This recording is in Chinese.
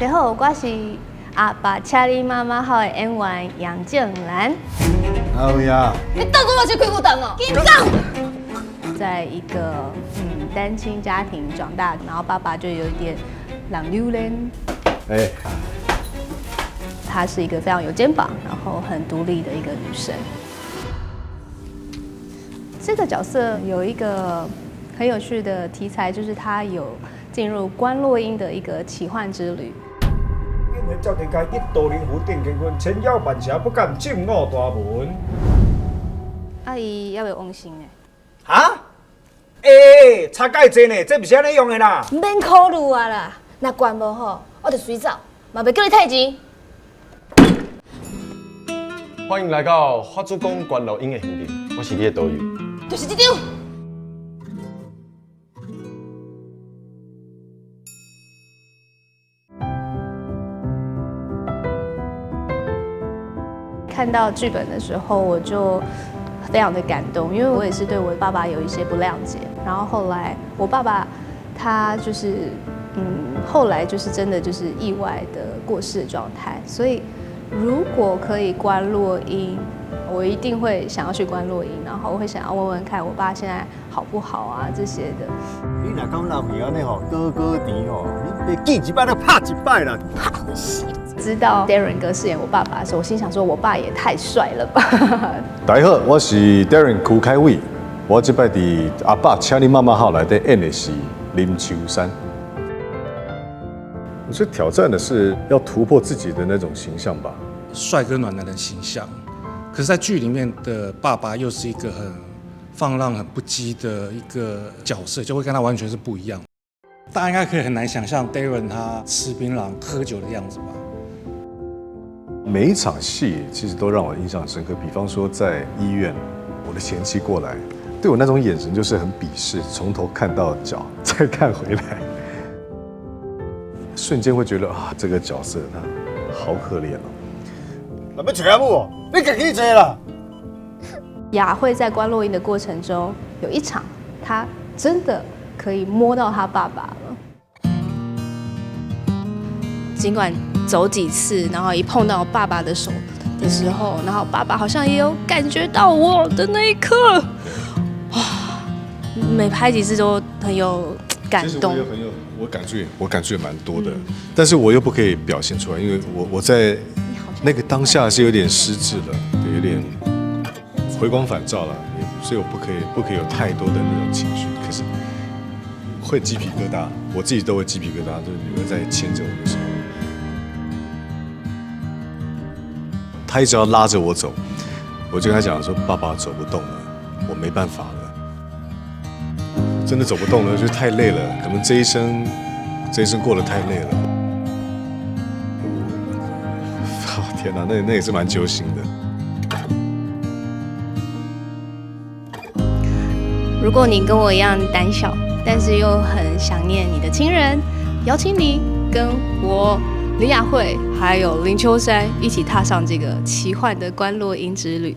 家好，我是阿爸请你妈妈好的演员杨静兰。好呀，你当作我是开骨蛋哦，紧张。在一个单亲家庭长大，然后爸爸就有一点浪溜嘞。哎，她是一个非常有肩膀，然后很独立的一个女生。这个角色有一个很有趣的题材，就是她有进入关落音的一个奇幻之旅。因为照地界一刀灵符定乾坤，千妖万邪不敢进我大门。阿姨要有翁心诶。哈？差介济呢，这不是安尼用的啦。免考虑啊啦，若关无好，我就随走，嘛袂叫你退钱。欢迎来到花珠宫关落音的现场，我是你的导游。就是这张。看到剧本的时候，我就非常的感动，因为我也是对我爸爸有一些不谅解。然后后来我爸爸他就是后来就是真的就是意外的过世的状态，所以如果可以关落音，我一定会想要去关落音，然后我会想要问问看我爸现在好不好啊这些的。你若讲老皮安尼吼，哥哥甜吼，你别见一摆就拍一摆啦。知道 Darren 哥饰演我爸爸的时候，我心想说，我爸也太帅了吧！大家好，我是 Darren 顾凯伟，我这摆伫阿爸请你妈妈好来的演的是林秋山。我觉得挑战的是要突破自己的那种形象吧，帅哥暖男的形象，可是，在剧里面的爸爸又是一个很放浪、很不羁的一个角色，就会跟他完全是不一样。大家应该可以很难想象 Darren 他吃槟榔、喝酒的样子吧？每一场戏其实都让我印象深刻。比方说在医院，我的前妻过来，对我那种眼神就是很鄙视，从头看到脚，再看回来，瞬间会觉得啊，这个角色他好可怜哦。那要找阿母哦，你自己坐啦。雅慧在关落音的过程中，有一场她真的可以摸到她爸爸了。尽管走几次，然后一碰到爸爸的手的时候，然后爸爸好像也有感觉到我的那一刻，哇！每拍几次都很有感动。其实我感触也蛮多的，但是我又不可以表现出来，因为我在那个当下是有点失智了，对，有点回光返照了，所以我不可以有太多的那种情绪，可是会鸡皮疙瘩，我自己都会鸡皮疙瘩，就是女儿在牵着我的手。他一直要拉着我走，我就跟他讲说：“爸爸走不动了，我没办法了，真的走不动了，就太累了，可能这一生过得太累了。”天哪，那也是蛮揪心的。如果你跟我一样胆小，但是又很想念你的亲人，邀请你跟我林雅慧还有林秋山一起踏上这个奇幻的关落音之旅。